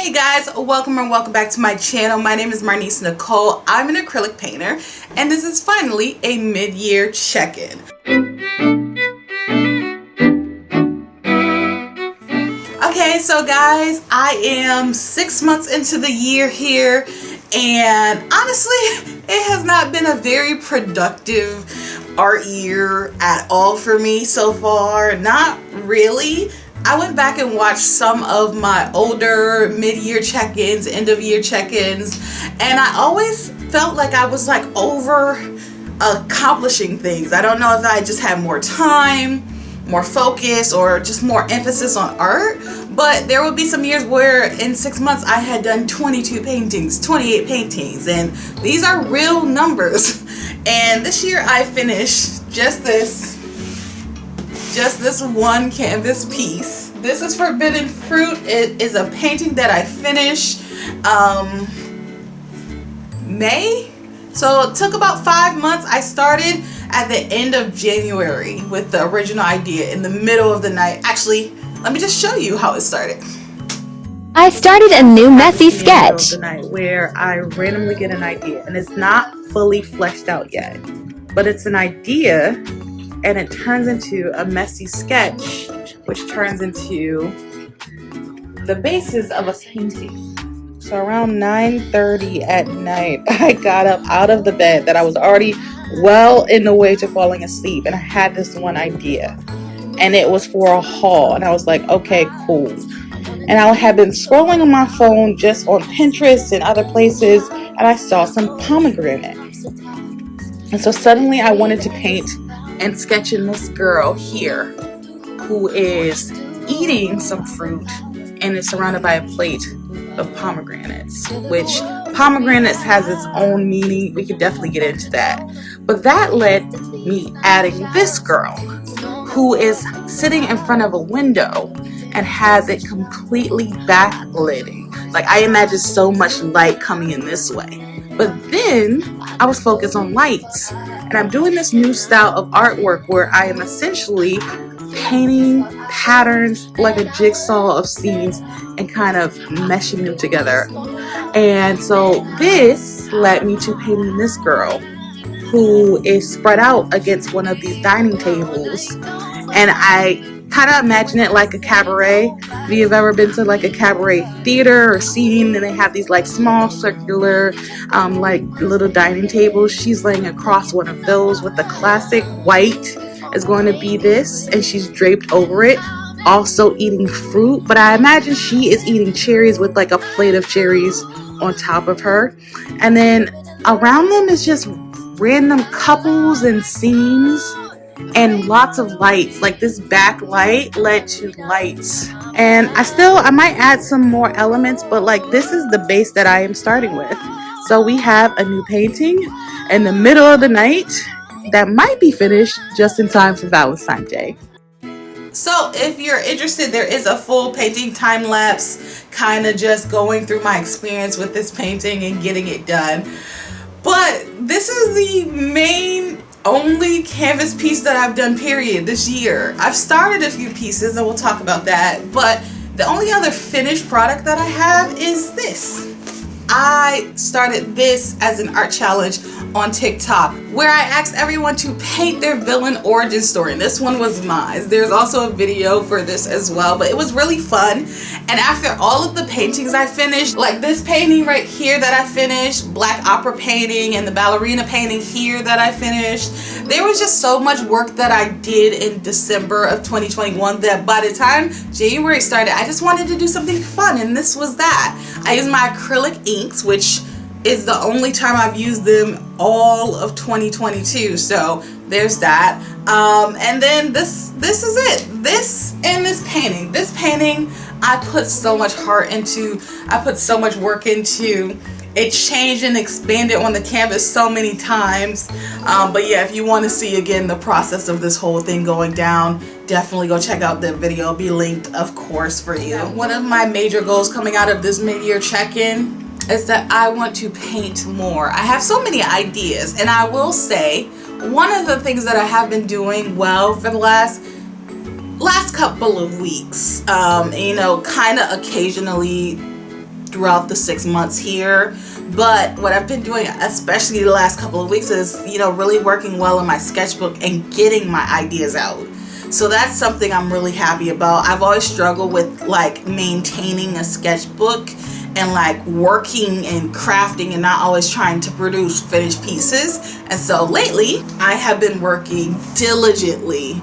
Hey guys, welcome and welcome back to my channel. My name is Marnice Nicole. I'm an acrylic painter and this is finally a mid-year check-in. Okay, so guys, I am 6 months into the year here and honestly, it has not been a very productive art year at all for me so far. Not really. I went back and watched some of my older mid-year check-ins, end-of-year check-ins, and I always felt like I was like over accomplishing things. I don't know if I just had more time, more focus, or just more emphasis on art, but there would be some years where in 6 months I had done 22 paintings, 28 paintings, and these are real numbers. And this year I finished just this one canvas piece. This is Forbidden Fruit. It is a painting that I finished May. So it took about 5 months. I started at the end of January with the original idea in the middle of the night. Actually, let me just show you how it started. I started a new messy sketch. The night where I randomly get an idea and it's not fully fleshed out yet, but it's an idea and it turns into a messy sketch, which turns into the basis of a painting. So around 9:30 at night, I got up out of the bed that I was already well in the way to falling asleep, and I had this one idea, and it was for a haul, and I was like, okay, cool. And I had been scrolling on my phone just on Pinterest and other places, and I saw some pomegranates. And so suddenly I wanted to paint and sketch in this girl here who is eating some fruit and is surrounded by a plate of pomegranates, which pomegranates has its own meaning. We could definitely get into that. But that led me adding this girl who is sitting in front of a window and has it completely backlit. Like, I imagine so much light coming in this way. But then I was focused on lights, and I'm doing this new style of artwork where I am essentially painting patterns like a jigsaw of scenes and kind of meshing them together. And so this led me to painting this girl who is spread out against one of these dining tables, and I kind of imagine it like a cabaret. If you've ever been to like a cabaret theater or scene, and they have these like small circular like little dining tables, she's laying across one of those with the classic white is going to be this, and she's draped over it, also eating fruit, but I imagine she is eating cherries with like a plate of cherries on top of her. And then around them is just random couples and scenes and lots of lights. Like this backlight led to lights, and I might add some more elements, but like this is the base that I am starting with. So we have a new painting in the middle of the night that might be finished just in time for Valentine's Day. So if you're interested, there is a full painting time lapse, kind of just going through my experience with this painting and getting it done. But this is the only canvas piece that I've done period this year. I've started a few pieces and we'll talk about that, but the only other finished product that I have is this. I started this as an art challenge on TikTok where I asked everyone to paint their villain origin story, and this one was mine. There's also a video for this as well, but it was really fun. And after all of the paintings I finished, like this painting right here that I finished, black opera painting, and the ballerina painting here that I finished, there was just so much work that I did in December of 2021 that by the time January started, I just wanted to do something fun, and this was that. I used my acrylic inks, which is the only time I've used them all of 2022, so there's that. And then this is it. This painting I put so much heart into. I put so much work into. It changed and expanded on the canvas so many times. But yeah, if you want to see again the process of this whole thing going down, definitely go check out the video. It'll be linked, of course, for you. One of my major goals coming out of this mid-year check-in is that I want to paint more. I have so many ideas, and I will say one of the things that I have been doing well for the last couple of weeks, you know, kind of occasionally throughout the 6 months here. But what I've been doing, especially the last couple of weeks, is, you know, really working well in my sketchbook and getting my ideas out. So that's something I'm really happy about. I've always struggled with like maintaining a sketchbook and like working and crafting and not always trying to produce finished pieces. And so lately I have been working diligently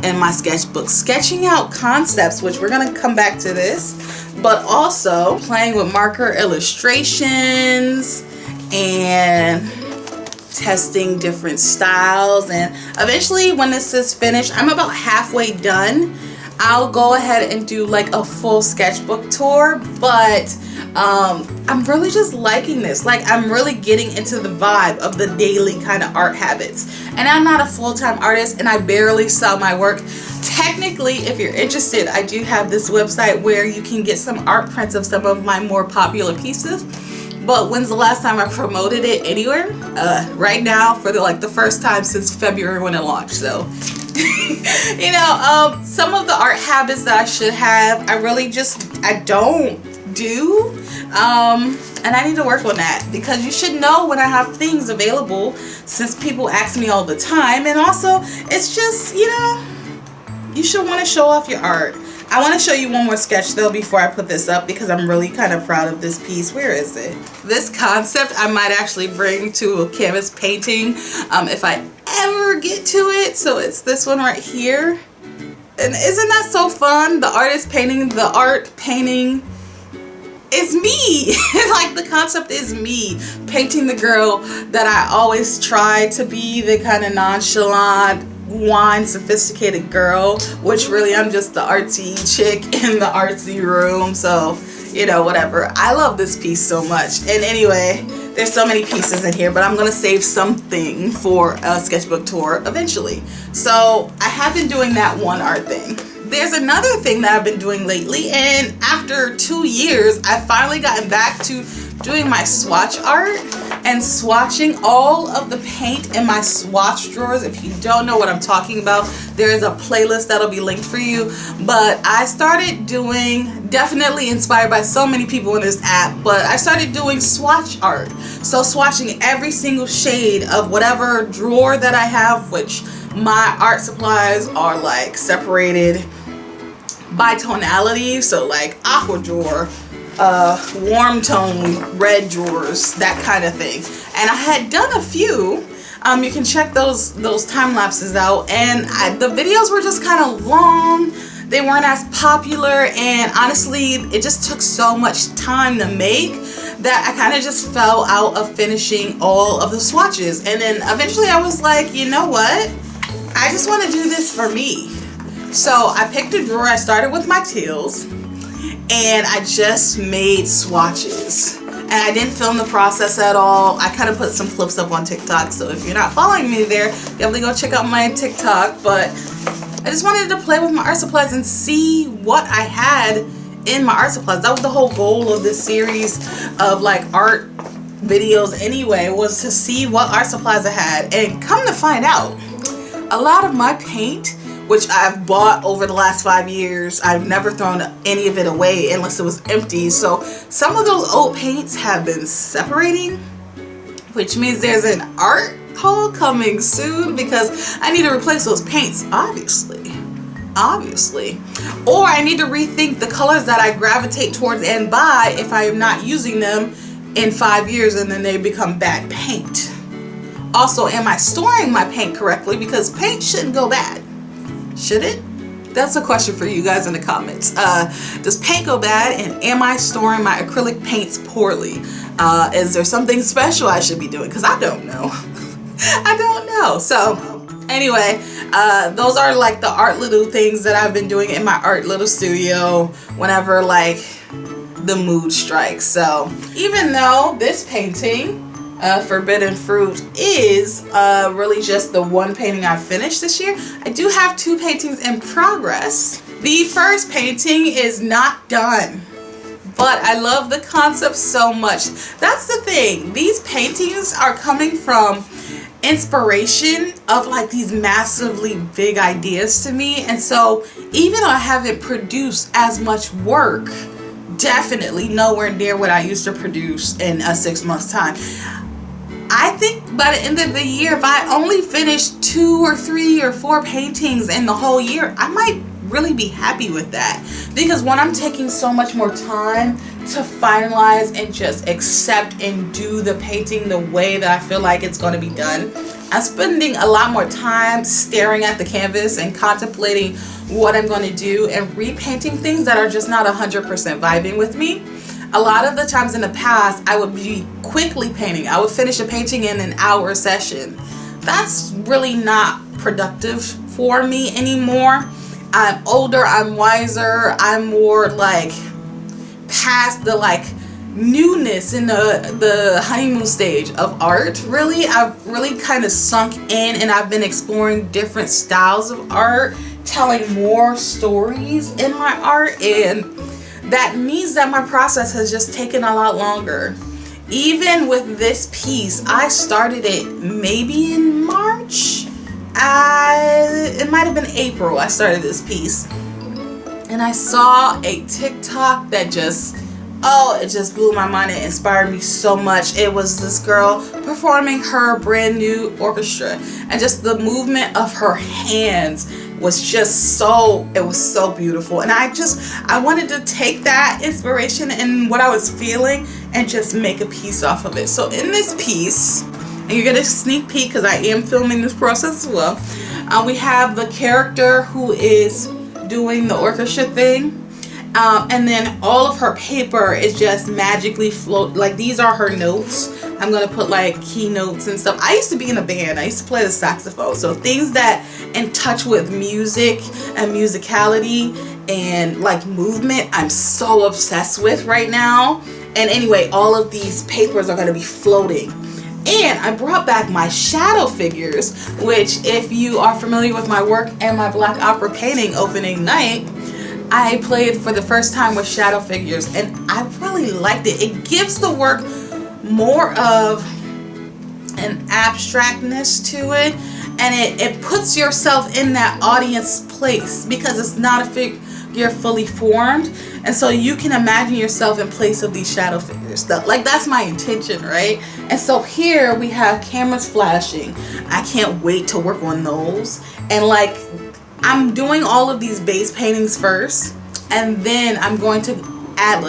in my sketchbook, sketching out concepts, which we're gonna come back to this, but also playing with marker illustrations and testing different styles. And eventually when this is finished, I'm about halfway done, I'll go ahead and do like a full sketchbook tour. But I'm really just liking this. Like, I'm really getting into the vibe of the daily kind of art habits. And I'm not a full-time artist and I barely sell my work. Technically, if you're interested, I do have this website where you can get some art prints of some of my more popular pieces. But when's the last time I promoted it anywhere? Right now, for the first time since February when it launched. So, you know, some of the art habits that I should have, I don't do. And I need to work on that, because you should know when I have things available, since people ask me all the time. And also, it's just, you know, you should want to show off your art. I want to show you one more sketch though before I put this up, because I'm really kind of proud of this piece. Where is it? This concept I might actually bring to a canvas painting if I ever get to it. So it's this one right here. And isn't that so fun? The artist painting the art painting is me. Like, the concept is me painting the girl that I always try to be, the kind of nonchalant, wine sophisticated girl, which really I'm just the artsy chick in the artsy room. So, you know, whatever. I love this piece so much. And anyway, there's so many pieces in here, but I'm gonna save something for a sketchbook tour eventually. So I have been doing that one art thing. There's another thing that I've been doing lately, and after 2 years I've finally gotten back to doing my swatch art and swatching all of the paint in my swatch drawers. If you don't know what I'm talking about, there is a playlist that'll be linked for you. But I started doing, definitely inspired by so many people in this app, but I started doing swatch art. So swatching every single shade of whatever drawer that I have, which my art supplies are like separated by tonality. So like aqua drawer, warm tone red drawers, that kind of thing. And I had done a few. You can check those time lapses out, and the videos were just kind of long. They weren't as popular, and honestly it just took so much time to make that I kind of just fell out of finishing all of the swatches. And then eventually I was like, you know what, I just want to do this for me. So I picked a drawer. I started with my teals and I just made swatches, and I didn't film the process at all. I kind of put some clips up on TikTok, so if you're not following me there, definitely go check out my TikTok. But I just wanted to play with my art supplies and see what I had in my art supplies. That was the whole goal of this series of like art videos anyway, was to see what art supplies I had. And come to find out, a lot of my paint, which I've bought over the last 5 years, I've never thrown any of it away unless it was empty. So some of those old paints have been separating, which means there's an art haul coming soon, because I need to replace those paints, obviously. Or I need to rethink the colors that I gravitate towards and buy if I am not using them in 5 years and then they become bad paint. Also, am I storing my paint correctly? Because paint shouldn't go bad. Should it? That's a question for you guys in the comments. Does paint go bad, and am I storing my acrylic paints poorly? Is there something special I should be doing? Because I don't know. I don't know. So anyway, those are like the art little things that I've been doing in my art little studio whenever like the mood strikes. So even though this painting, Forbidden Fruit, is really just the one painting I've finished this year, I do have 2 paintings in progress. The first painting is not done, but I love the concept so much. That's the thing. These paintings are coming from inspiration of like these massively big ideas to me. And so even though I haven't produced as much work definitely nowhere near what I used to produce in a 6 months time. I think by the end of the year, if I only finish 2 or 3 or 4 paintings in the whole year, I might really be happy with that. Because when I'm taking so much more time to finalize and just accept and do the painting the way that I feel like it's going to be done, I'm spending a lot more time staring at the canvas and contemplating what I'm going to do and repainting things that are just not 100% vibing with me. A lot of the times in the past, I would be quickly painting. I would finish a painting in an hour session. That's really not productive for me anymore. I'm older, I'm wiser, I'm more like past the like newness in the honeymoon stage of art. Really, I've really kind of sunk in, and I've been exploring different styles of art, telling more stories in my art, and that means that my process has just taken a lot longer. Even with this piece, I started it maybe in March. It might have been April I started this piece. And I saw a TikTok that it just blew my mind. It inspired me so much. It was this girl performing her brand new orchestra, and just the movement of her hands was just it was so beautiful. And I wanted to take that inspiration and what I was feeling and just make a piece off of it. So in this piece, and you're gonna sneak peek because I am filming this process as well, we have the character who is doing the orchestra thing. And then all of her paper is just magically like these are her notes. I'm gonna put like keynotes and stuff. I used to be in a band. I used to play the saxophone. So things that in touch with music and musicality and like movement, I'm so obsessed with right now. And anyway, all of these papers are gonna be floating. And I brought back my shadow figures, which if you are familiar with my work and my Black Opera painting opening night, I played for the first time with shadow figures, and I really liked it. It gives the work more of an abstractness to it, and it puts yourself in that audience place because it's not a figure fully formed, and so you can imagine yourself in place of these shadow figures. Like that's my intention, right? And so here we have cameras flashing. I can't wait to work on those. And like I'm doing all of these base paintings first, and then I'm going to add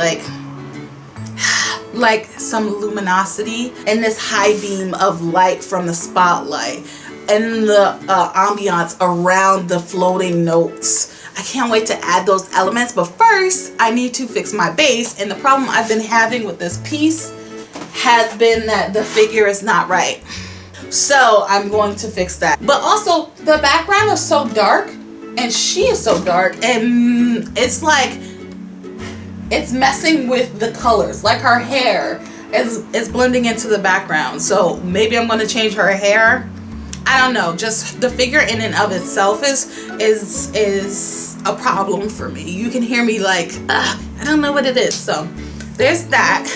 like some luminosity and this high beam of light from the spotlight and the ambiance around the floating notes. I can't wait to add those elements, but first I need to fix my base. And the problem I've been having with this piece has been that the figure is not right. So I'm going to fix that. But also the background is so dark and she is so dark, and it's like it's messing with the colors. Like her hair is blending into the background. So maybe I'm going to change her hair. I don't know. Just the figure in and of itself is a problem for me. You can hear me like, I don't know what it is. So there's that.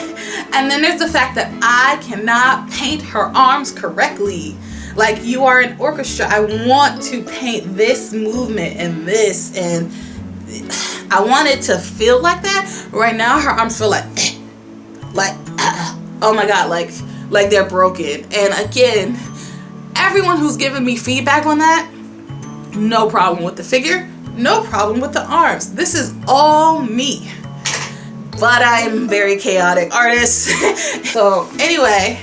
And then there's the fact that I cannot paint her arms correctly. Like, you are an orchestra. I want to paint this movement and this, and I want it to feel like that. Right now her arms feel like oh my god, like they're broken. And again, everyone who's given me feedback on that, no problem with the figure, no problem with the arms. This is all me. But I'm a very chaotic artist. So anyway,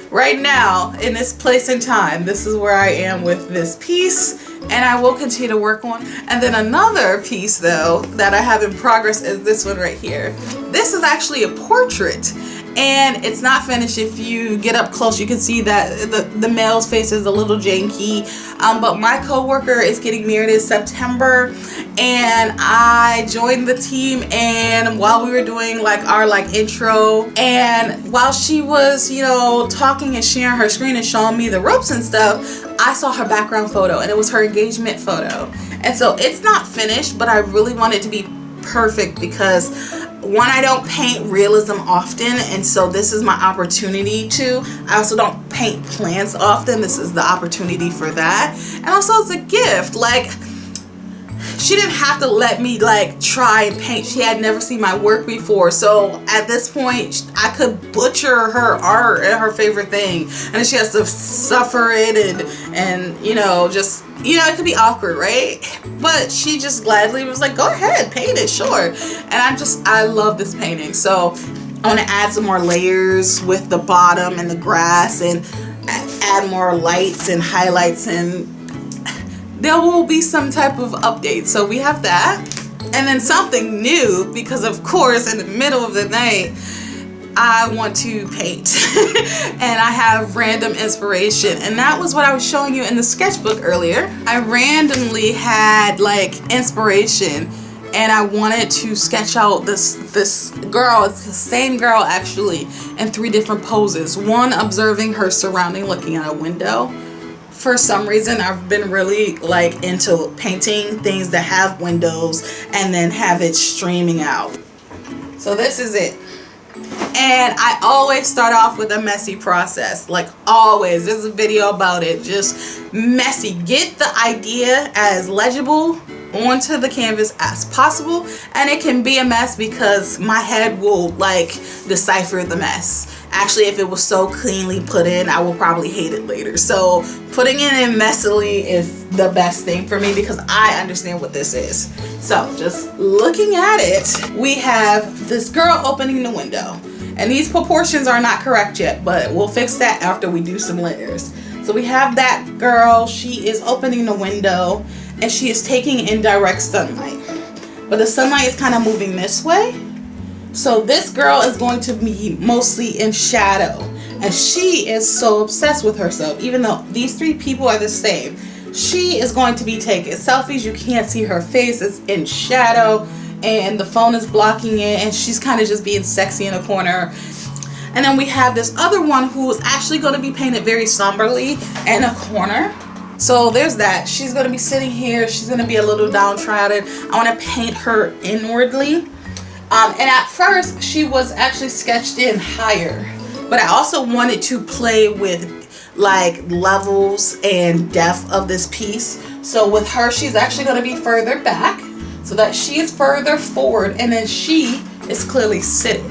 right now in this place and time, this is where I am with this piece, and I will continue to work on. And then another piece though that I have in progress is this one right here. This is actually a portrait, and it's not finished. If you get up close, you can see that the male's face is a little janky, but my co-worker is getting married in September, and I joined the team. And while we were doing like our intro, and while she was, you know, talking and sharing her screen and showing me the ropes and stuff, I saw her background photo, and it was her engagement photo. And so it's not finished, but I really want it to be perfect because one, I don't paint realism often, and so this is my opportunity to. I also don't paint plants often. This is the opportunity for that. And also it's a gift. Like, she didn't have to let me like try and paint. She had never seen my work before, so at this point I could butcher her art and her favorite thing, and she has to suffer it and you know, just, you know, it could be awkward, right? But she just gladly was like, go ahead, paint it, sure. And I love this painting. So I want to add some more layers with the bottom and the grass, and add more lights and highlights, and there will be some type of update. So we have that, and then something new, because of course in the middle of the night I want to paint and I have random inspiration, and that was what I was showing you in the sketchbook earlier. I randomly had like inspiration, and I wanted to sketch out this girl. It's the same girl actually in 3 different poses. One, observing her surrounding, looking at a window. For some reason I've been really like into painting things that have windows and then have it streaming out. So this is it. And I always start off with a messy process, like always. There's a video about it. Just messy. Get the idea as legible onto the canvas as possible, and it can be a mess because my head will like decipher the mess. Actually, if it was so cleanly put in, I will probably hate it later. So putting it in messily is the best thing for me because I understand what this is. So just looking at it, we have this girl opening the window, and these proportions are not correct yet, but we'll fix that after we do some layers. So we have that girl, she is opening the window, and she is taking in direct sunlight, but the sunlight is kind of moving this way. So this girl is going to be mostly in shadow, and she is so obsessed with herself. Even though these 3 people are the same, she is going to be taking selfies. You can't see her face, it's in shadow, and the phone is blocking it, and she's kind of just being sexy in a corner. And then we have this other one who is actually going to be painted very somberly in a corner. So there's that. She's going to be sitting here. She's going to be a little downtrodden. I want to paint her inwardly. And at first, she was actually sketched in higher. But I also wanted to play with like levels and depth of this piece. So with her, she's actually going to be further back so that she is further forward. And then she is clearly sitting.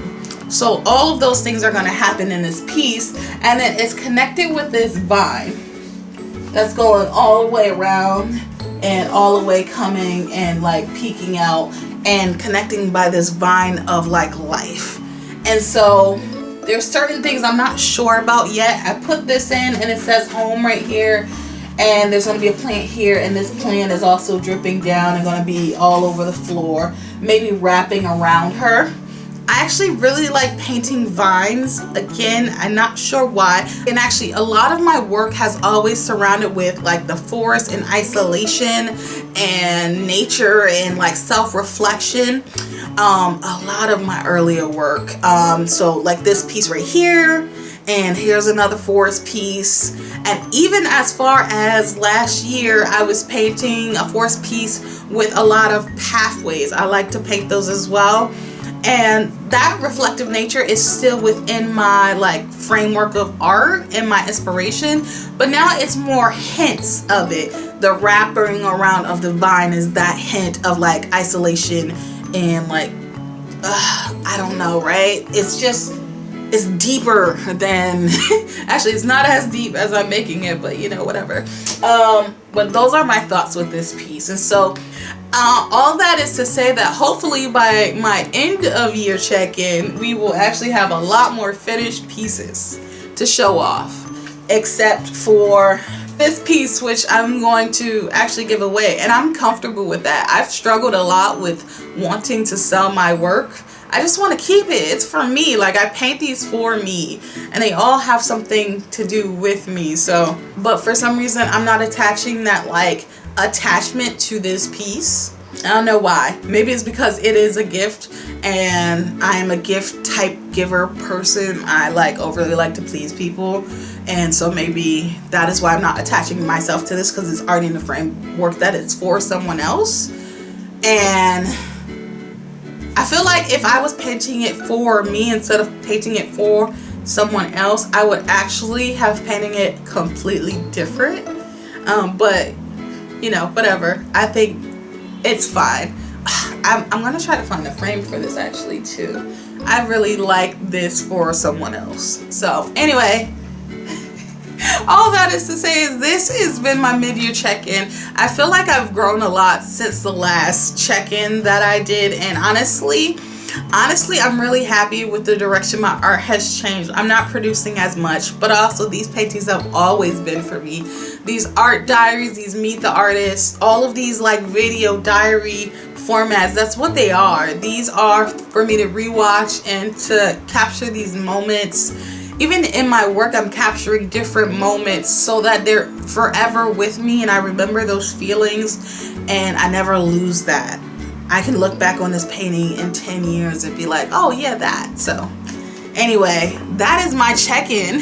So all of those things are going to happen in this piece. And then it's connected with this vine that's going all the way around and all the way coming and like peeking out and connecting by this vine of like life. And so there's certain things I'm not sure about yet. I put this in and it says home right here, and there's going to be a plant here, and this plant is also dripping down and going to be all over the floor, maybe wrapping around her. I actually really like painting vines. Again, I'm not sure why. And actually, a lot of my work has always surrounded with like the forest and isolation and nature and like self-reflection. A lot of my earlier work. So like this piece right here, and here's another forest piece. And even as far as last year, I was painting a forest piece with a lot of pathways. I like to paint those as well. And that reflective nature is still within my like framework of art and my inspiration, but now it's more hints of it. The wrapping around of the vine is that hint of like isolation and like I don't know, right? It's just, it's deeper than actually it's not as deep as I'm making it, but you know, whatever. But those are my thoughts with this piece. And so all that is to say that hopefully by my end of year check-in, we will actually have a lot more finished pieces to show off, except for this piece, which I'm going to actually give away, and I'm comfortable with that. I've struggled a lot with wanting to sell my work. I just want to keep it. It's for me. Like, I paint these for me, and they all have something to do with me. So, but for some reason, I'm not attaching that like attachment to this piece. I don't know why. Maybe it's because it is a gift, and I'm a gift type giver person. I like overly like to please people, and so maybe that is why I'm not attaching myself to this, because it's already in the framework that it's for someone else. And I feel like if I was painting it for me instead of painting it for someone else, I would actually have painting it completely different. But you know, whatever. I think it's fine. I'm gonna try to find a frame for this actually too. I really like this for someone else. So anyway, all that is to say is this has been my mid-year check-in. I feel like I've grown a lot since the last check-in that I did, and honestly, I'm really happy with the direction my art has changed. I'm not producing as much, but also these paintings have always been for me. These art diaries, these meet the artist, all of these like video diary formats, that's what they are. These are for me to rewatch and to capture these moments. Even in my work, I'm capturing different moments so that they're forever with me and I remember those feelings and I never lose that. I can look back on this painting in 10 years and be like, oh yeah, that. So anyway, that is my check-in.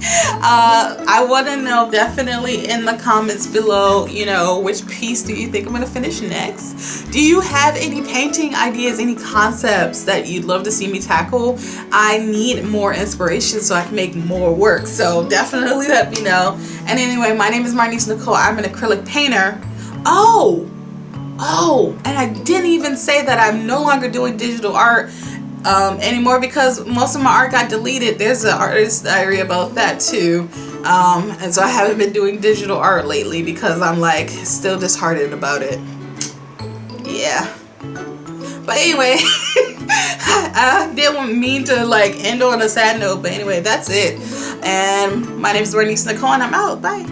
I want to know definitely in the comments below, you know, which piece do you think I'm going to finish next? Do you have any painting ideas, any concepts that you'd love to see me tackle? I need more inspiration so I can make more work. So definitely let me know. And anyway, my name is Marnice Nicole. I'm an acrylic painter. Oh, and I didn't even say that I'm no longer doing digital art anymore because most of my art got deleted. There's an artist diary about that too. And so I haven't been doing digital art lately because I'm like still disheartened about it. Yeah. But anyway, I didn't mean to like end on a sad note, but anyway, that's it. And my name is Marnice Nicole and I'm out. Bye.